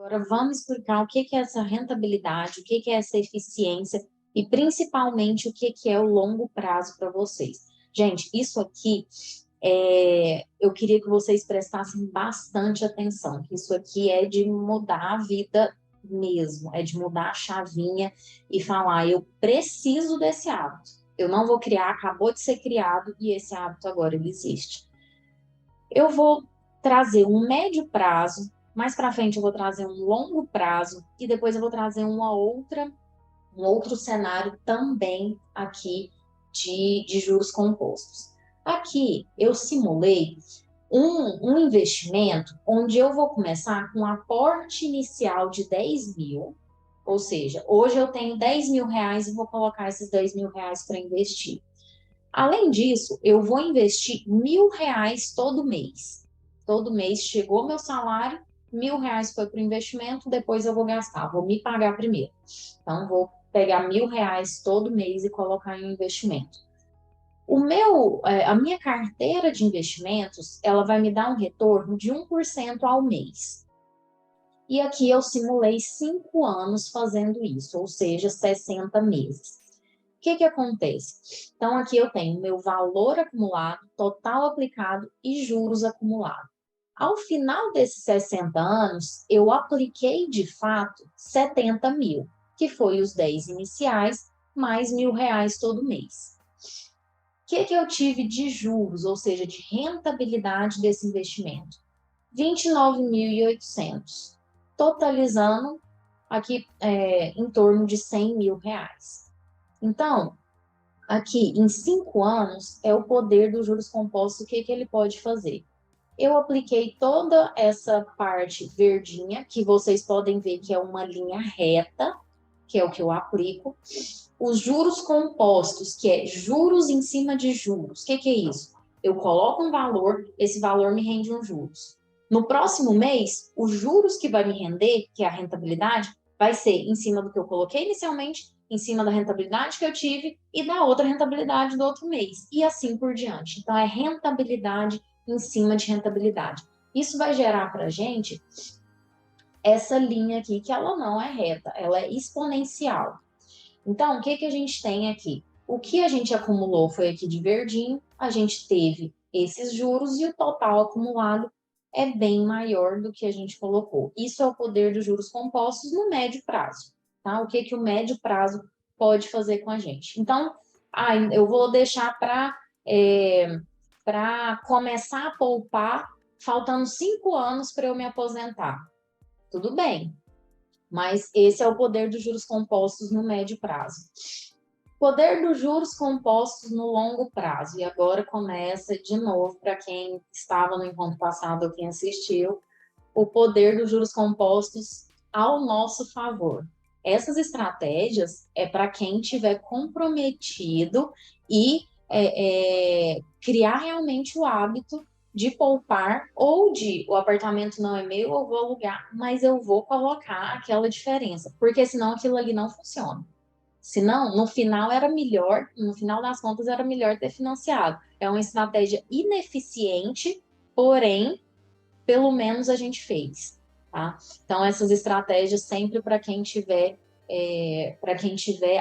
Agora vamos explicar o que que é essa rentabilidade, o que que é essa eficiência e principalmente o que que é o longo prazo para vocês. Gente, isso aqui eu queria que vocês prestassem bastante atenção, que isso aqui é de mudar a vida mesmo, é de mudar a chavinha e falar, eu preciso desse hábito. Eu não vou criar, acabou de ser criado e esse hábito agora ele existe. Eu vou trazer um médio prazo, mais para frente eu vou trazer um longo prazo e depois eu vou trazer um outro cenário também aqui de juros compostos. Aqui eu simulei um investimento onde eu vou começar com um aporte inicial de 10 mil, ou seja, hoje eu tenho 10 mil reais e vou colocar esses 10 mil reais para investir. Além disso, eu vou investir 1.000 reais todo mês. Todo mês chegou meu salário, 1.000 reais foi para o investimento, depois eu vou gastar, vou me pagar primeiro. Então, vou pegar 1.000 reais todo mês e colocar em um investimento. A minha carteira de investimentos, ela vai me dar um retorno de 1% ao mês. E aqui eu simulei 5 anos fazendo isso, ou seja, 60 meses. O que que acontece? Então, aqui eu tenho meu valor acumulado, total aplicado e juros acumulados. Ao final desses 60 anos, eu apliquei de fato 70 mil, que foi os 10 iniciais, mais 1.000 reais todo mês. O que que eu tive de juros, ou seja, de rentabilidade desse investimento? 29.800, totalizando aqui em torno de 100 mil reais. Então, aqui em 5 anos, é o poder dos juros compostos, o que que ele pode fazer? Eu apliquei toda essa parte verdinha, que vocês podem ver que é uma linha reta, que é o que eu aplico. Os juros compostos, que é juros em cima de juros. O que que é isso? Eu coloco um valor, esse valor me rende um juros. No próximo mês, os juros que vai me render, que é a rentabilidade, vai ser em cima do que eu coloquei inicialmente, em cima da rentabilidade que eu tive e da outra rentabilidade do outro mês. E assim por diante. Então, é rentabilidade em cima de rentabilidade. Isso vai gerar para a gente essa linha aqui, que ela não é reta, ela é exponencial. Então, o que que a gente tem aqui? O que a gente acumulou foi aqui de verdinho, a gente teve esses juros e o total acumulado é bem maior do que a gente colocou. Isso é o poder dos juros compostos no médio prazo, tá? O que que o médio prazo pode fazer com a gente? Então, eu vou deixar para começar a poupar, faltando 5 anos para eu me aposentar. Tudo bem, mas esse é o poder dos juros compostos no médio prazo. Poder dos juros compostos no longo prazo. E agora começa de novo, para quem estava no encontro passado ou quem assistiu, o poder dos juros compostos ao nosso favor. Essas estratégias é para quem tiver comprometido e criar realmente o hábito de poupar ou de o apartamento não é meu, eu vou alugar, mas eu vou colocar aquela diferença, porque senão aquilo ali não funciona. Senão, no final era melhor, no final das contas era melhor ter financiado. É uma estratégia ineficiente, porém, pelo menos a gente fez, tá? Então, essas estratégias sempre para quem tiver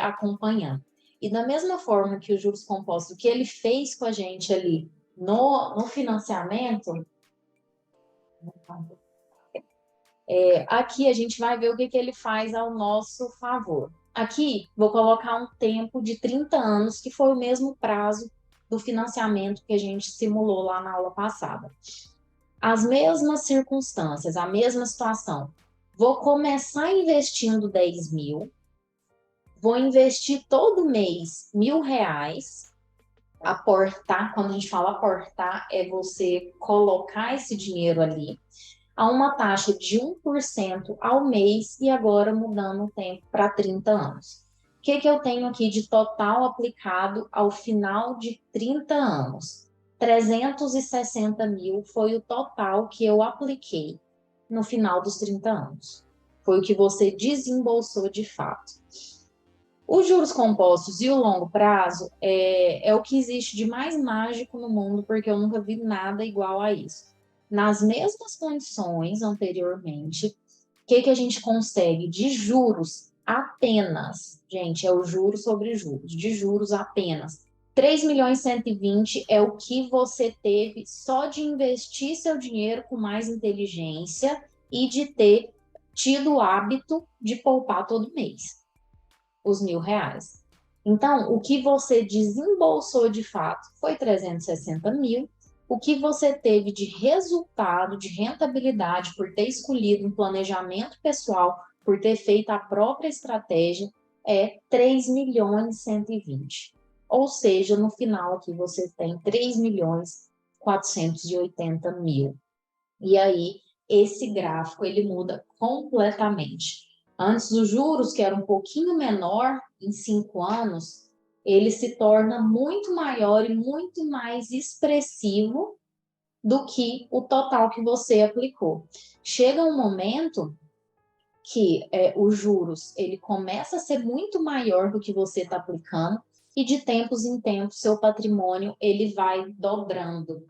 acompanhando. E da mesma forma que os juros compostos, o que ele fez com a gente ali no financiamento, aqui a gente vai ver o que ele faz ao nosso favor. Aqui, vou colocar um tempo de 30 anos, que foi o mesmo prazo do financiamento que a gente simulou lá na aula passada. As mesmas circunstâncias, a mesma situação. Vou começar investindo 10 mil, vou investir todo mês 1.000 reais, aportar, quando a gente fala aportar, é você colocar esse dinheiro ali a uma taxa de 1% ao mês e agora mudando o tempo para 30 anos. O que que eu tenho aqui de total aplicado ao final de 30 anos? 360 mil foi o total que eu apliquei no final dos 30 anos. Foi o que você desembolsou de fato. Os juros compostos e o longo prazo é o que existe de mais mágico no mundo, porque eu nunca vi nada igual a isso. Nas mesmas condições anteriormente, que a gente consegue de juros apenas? Gente, é o juro sobre juros, de juros apenas. 3.120.000 é o que você teve só de investir seu dinheiro com mais inteligência e de ter tido o hábito de poupar todo mês os R$ 1.000. Então, o que você desembolsou de fato foi 360.000. O que você teve de resultado, de rentabilidade, por ter escolhido um planejamento pessoal, por ter feito a própria estratégia, é 3.120.000. Ou seja, no final aqui você tem 3.480.000. E aí, esse gráfico, ele muda completamente. Antes, os juros, que era um pouquinho menor em 5 anos, ele se torna muito maior e muito mais expressivo do que o total que você aplicou. Chega um momento que os juros, ele começa a ser muito maior do que você está aplicando e de tempos em tempos seu patrimônio ele vai dobrando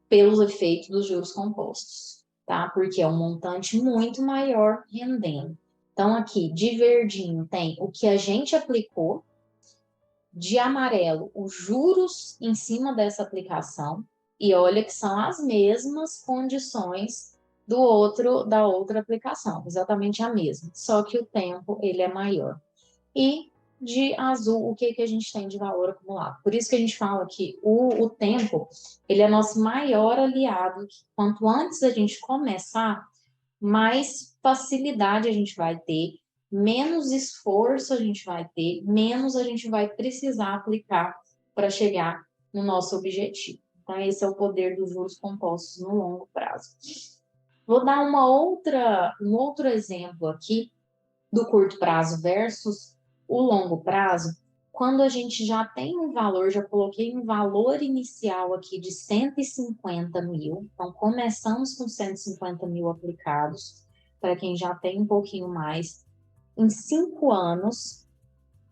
pelos efeitos dos juros compostos, tá? Porque é um montante muito maior rendendo. Então, aqui, de verdinho, tem o que a gente aplicou, de amarelo, os juros em cima dessa aplicação, e olha que são as mesmas condições da outra aplicação, exatamente a mesma, só que o tempo ele é maior. E de azul, o que a gente tem de valor acumulado. Por isso que a gente fala que o tempo, ele é nosso maior aliado. Quanto antes a gente começar, mais facilidade a gente vai ter, menos esforço a gente vai ter, menos a gente vai precisar aplicar para chegar no nosso objetivo. Então, esse é o poder dos juros compostos no longo prazo. Vou dar um outro exemplo aqui do curto prazo versus o longo prazo, quando a gente já tem um valor, já coloquei um valor inicial aqui de 150.000, então começamos com 150.000 aplicados, para quem já tem um pouquinho mais, em 5 anos,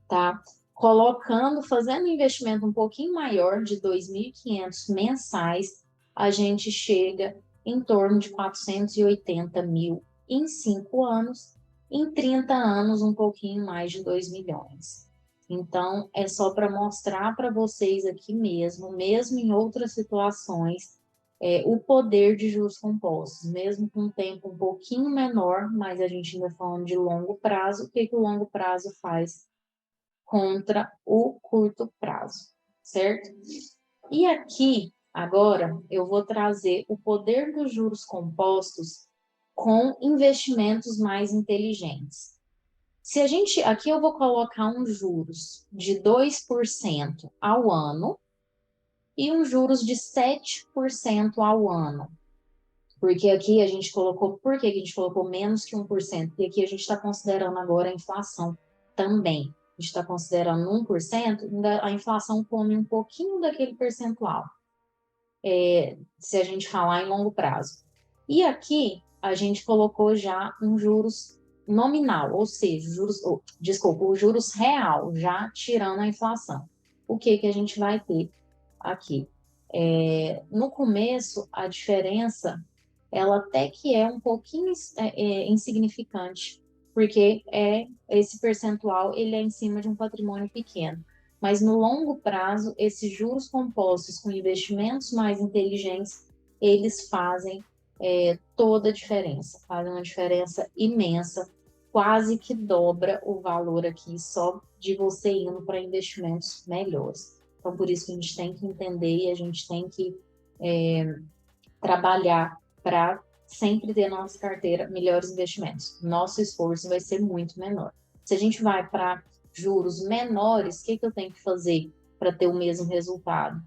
tá? Colocando, fazendo um investimento um pouquinho maior, de 2.500 mensais, a gente chega em torno de 480.000 em 5 anos, em 30 anos, um pouquinho mais de 2 milhões. Então, é só para mostrar para vocês aqui mesmo em outras situações, o poder de juros compostos, mesmo com um tempo um pouquinho menor, mas a gente ainda falando de longo prazo, o que o longo prazo faz contra o curto prazo, certo? E aqui, agora, eu vou trazer o poder dos juros compostos com investimentos mais inteligentes. Se a gente, aqui eu vou colocar um juros de 2% ao ano e um juros de 7% ao ano. Porque aqui a gente colocou, por que a gente colocou menos que 1%? Porque aqui a gente está considerando agora a inflação também. A gente está considerando 1%, a inflação come um pouquinho daquele percentual, se a gente falar em longo prazo. E aqui a gente colocou já um juros nominal, ou seja, o juros real, já tirando a inflação. O que a gente vai ter aqui? No começo, a diferença, ela até que é um pouquinho insignificante, porque esse percentual ele é em cima de um patrimônio pequeno. Mas no longo prazo, esses juros compostos com investimentos mais inteligentes, eles fazem toda a diferença, fazem uma diferença imensa, quase que dobra o valor aqui só de você indo para investimentos melhores. Então, por isso que a gente tem que entender e a gente tem que trabalhar para sempre ter na nossa carteira melhores investimentos. Nosso esforço vai ser muito menor. Se a gente vai para juros menores, o que eu tenho que fazer para ter o mesmo resultado?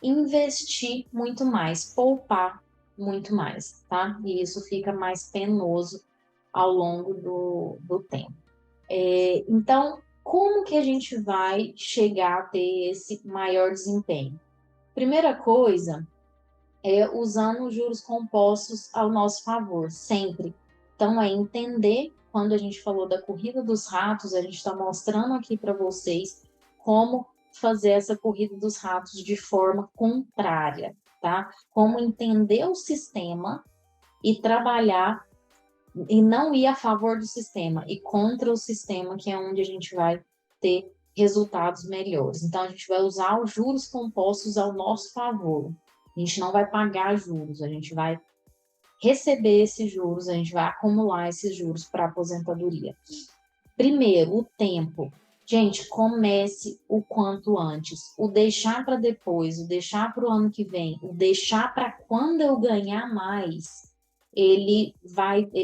Investir muito mais, poupar muito mais, tá? E isso fica mais penoso ao longo do tempo. Então, como que a gente vai chegar a ter esse maior desempenho? Primeira coisa é usando os juros compostos ao nosso favor, sempre. Então, é entender, quando a gente falou da corrida dos ratos, a gente está mostrando aqui para vocês como fazer essa corrida dos ratos de forma contrária, tá? Como entender o sistema e trabalhar e não ir a favor do sistema, e contra o sistema, que é onde a gente vai ter resultados melhores. Então, a gente vai usar os juros compostos ao nosso favor. A gente não vai pagar juros, a gente vai receber esses juros, a gente vai acumular esses juros para a aposentadoria. Primeiro, o tempo. Gente, comece o quanto antes. O deixar para depois, o deixar para o ano que vem, o deixar para quando eu ganhar mais, ele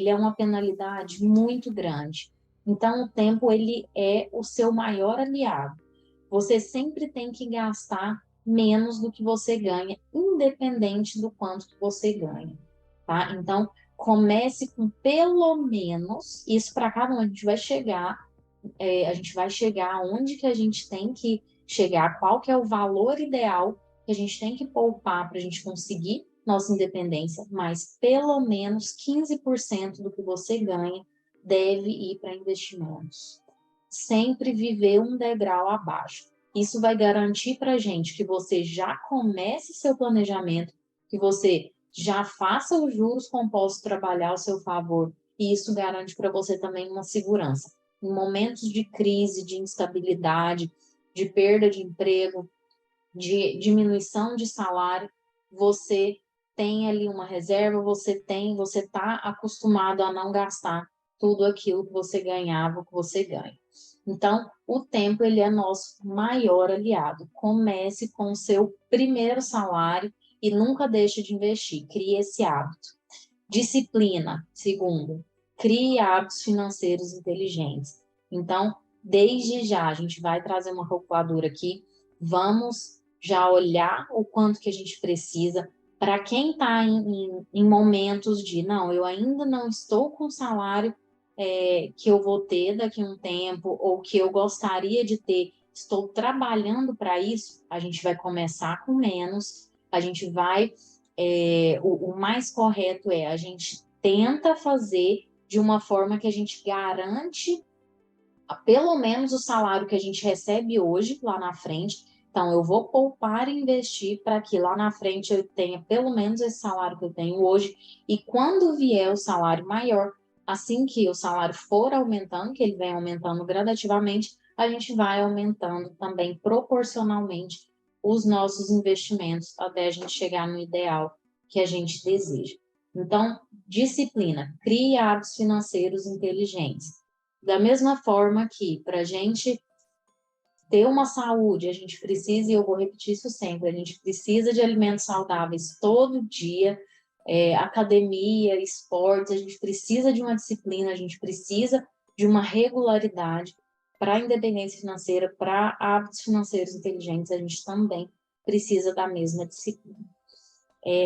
é uma penalidade muito grande. Então, o tempo ele é o seu maior aliado. Você sempre tem que gastar menos do que você ganha, independente do quanto que você ganha, tá? Então, comece com pelo menos, isso para cada um, a gente vai chegar aonde que a gente tem que chegar, qual que é o valor ideal que a gente tem que poupar para a gente conseguir nossa independência, mas pelo menos 15% do que você ganha deve ir para investimentos. Sempre viver um degrau abaixo. Isso vai garantir para a gente que você já comece seu planejamento, que você já faça os juros compostos trabalhar ao seu favor, e isso garante para você também uma segurança. Em momentos de crise, de instabilidade, de perda de emprego, de diminuição de salário, você tem ali uma reserva, você está acostumado a não gastar tudo aquilo que você ganhava, que você ganha. Então, o tempo ele é nosso maior aliado. Comece com o seu primeiro salário e nunca deixe de investir. Crie esse hábito. Disciplina, segundo, crie hábitos financeiros inteligentes. Então, desde já, a gente vai trazer uma calculadora aqui, vamos já olhar o quanto que a gente precisa. Para quem está em momentos de, não, eu ainda não estou com salário que eu vou ter daqui a um tempo, ou que eu gostaria de ter, estou trabalhando para isso, a gente vai começar com menos, a gente vai o mais correto é a gente tenta fazer de uma forma que a gente garante pelo menos o salário que a gente recebe hoje lá na frente. Então, eu vou poupar e investir para que lá na frente eu tenha pelo menos esse salário que eu tenho hoje. E quando vier o salário maior, assim que o salário for aumentando, que ele vem aumentando gradativamente, a gente vai aumentando também proporcionalmente os nossos investimentos até a gente chegar no ideal que a gente deseja. Então, disciplina, crie hábitos financeiros inteligentes. Da mesma forma que para a gente ter uma saúde, a gente precisa, e eu vou repetir isso sempre, a gente precisa de alimentos saudáveis todo dia, academia, esportes, a gente precisa de uma disciplina, a gente precisa de uma regularidade para a independência financeira, para hábitos financeiros inteligentes, a gente também precisa da mesma disciplina.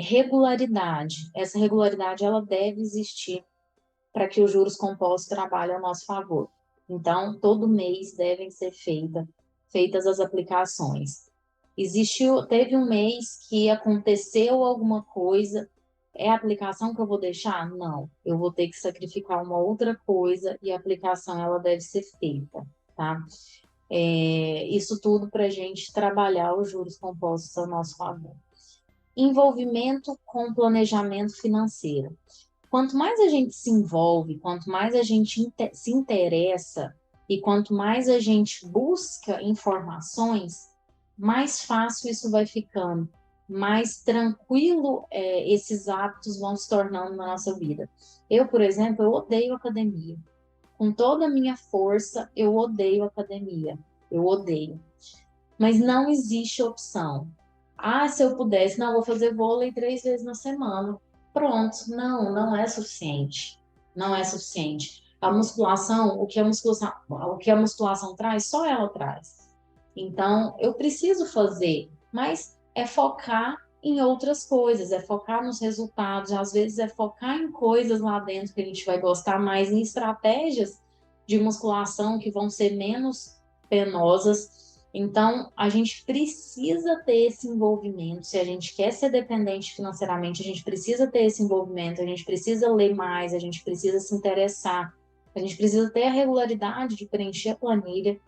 Regularidade, essa regularidade ela deve existir para que os juros compostos trabalhem ao nosso favor. Então, todo mês devem ser feitas as aplicações. Teve um mês que aconteceu alguma coisa, é a aplicação que eu vou deixar? Não, eu vou ter que sacrificar uma outra coisa e a aplicação ela deve ser feita, tá? Isso tudo para a gente trabalhar os juros compostos ao nosso favor. Envolvimento com planejamento financeiro. Quanto mais a gente se envolve, quanto mais a gente se interessa e quanto mais a gente busca informações, mais fácil isso vai ficando, mais tranquilo esses hábitos vão se tornando na nossa vida. Eu, por exemplo, eu odeio academia. Com toda a minha força, eu odeio academia. Eu odeio. Mas não existe opção. Ah, se eu pudesse, não, vou fazer vôlei 3 vezes na semana. Pronto, não é suficiente. Não é suficiente. A musculação, o que a musculação traz, só ela traz. Então, eu preciso fazer, mas é focar em outras coisas, é focar nos resultados, às vezes é focar em coisas lá dentro que a gente vai gostar mais, em estratégias de musculação que vão ser menos penosas. Então, a gente precisa ter esse envolvimento. Se a gente quer ser dependente financeiramente, a gente precisa ter esse envolvimento, a gente precisa ler mais, a gente precisa se interessar, a gente precisa ter a regularidade de preencher a planilha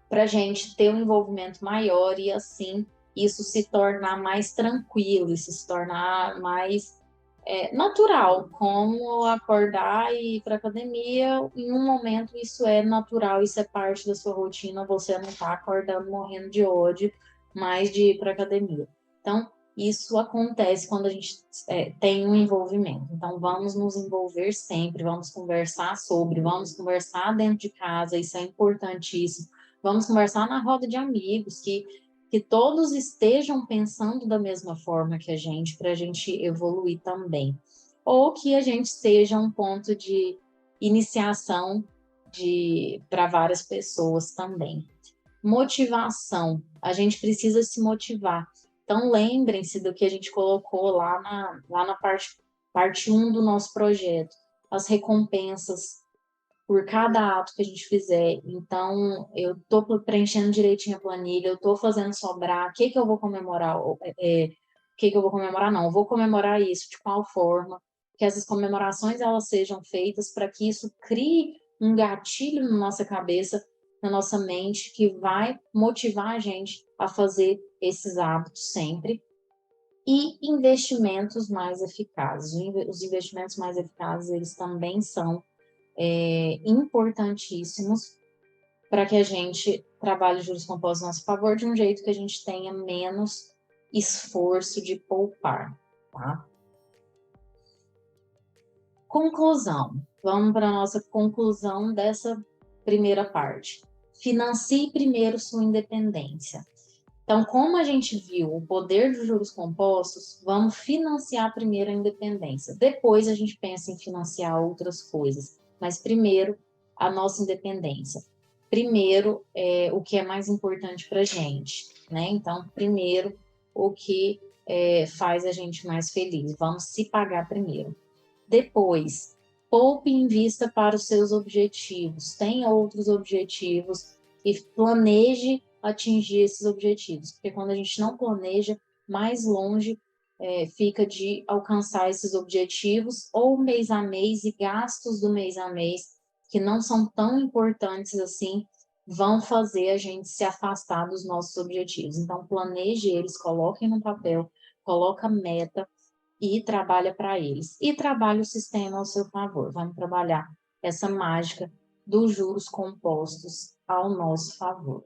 para a gente ter um envolvimento maior e, assim, isso se tornar mais tranquilo, isso se tornar mais natural, como acordar e ir para academia. Em um momento isso é natural, isso é parte da sua rotina, você não está acordando morrendo de ódio, mas de ir para academia. Então, isso acontece quando a gente tem um envolvimento. Então, vamos nos envolver sempre, vamos conversar sobre, vamos conversar dentro de casa, isso é importantíssimo. Vamos conversar na roda de amigos, que todos estejam pensando da mesma forma que a gente, para a gente evoluir também. Ou que a gente seja um ponto de iniciação para várias pessoas também. Motivação. A gente precisa se motivar. Então, lembrem-se do que a gente colocou lá na parte 1 do nosso projeto. As recompensas por cada ato que a gente fizer. Então, eu estou preenchendo direitinho a planilha, eu estou fazendo sobrar, o que que eu vou comemorar? O que que eu vou comemorar? Não, eu vou comemorar isso, de qual forma? Que essas comemorações, elas sejam feitas para que isso crie um gatilho na nossa cabeça, na nossa mente, que vai motivar a gente a fazer esses hábitos sempre. E investimentos mais eficazes. Os investimentos mais eficazes, eles também são importantíssimos para que a gente trabalhe os juros compostos a nosso favor de um jeito que a gente tenha menos esforço de poupar, tá? Conclusão. Vamos para a nossa conclusão dessa primeira parte. Financie primeiro sua independência. Então, como a gente viu o poder dos juros compostos, vamos financiar primeiro a independência. Depois a gente pensa em financiar outras coisas, mas primeiro a nossa independência. Primeiro, o que é mais importante para a gente, né? Então, primeiro, o que faz a gente mais feliz. Vamos se pagar primeiro. Depois, poupe e invista para os seus objetivos. Tenha outros objetivos e planeje atingir esses objetivos. Porque quando a gente não planeja, mais longe fica de alcançar esses objetivos, ou mês a mês, e gastos do mês a mês, que não são tão importantes assim, vão fazer a gente se afastar dos nossos objetivos. Então, planeje eles, coloquem no papel, coloca meta, e trabalha para eles. E trabalha o sistema ao seu favor. Vamos trabalhar essa mágica dos juros compostos ao nosso favor.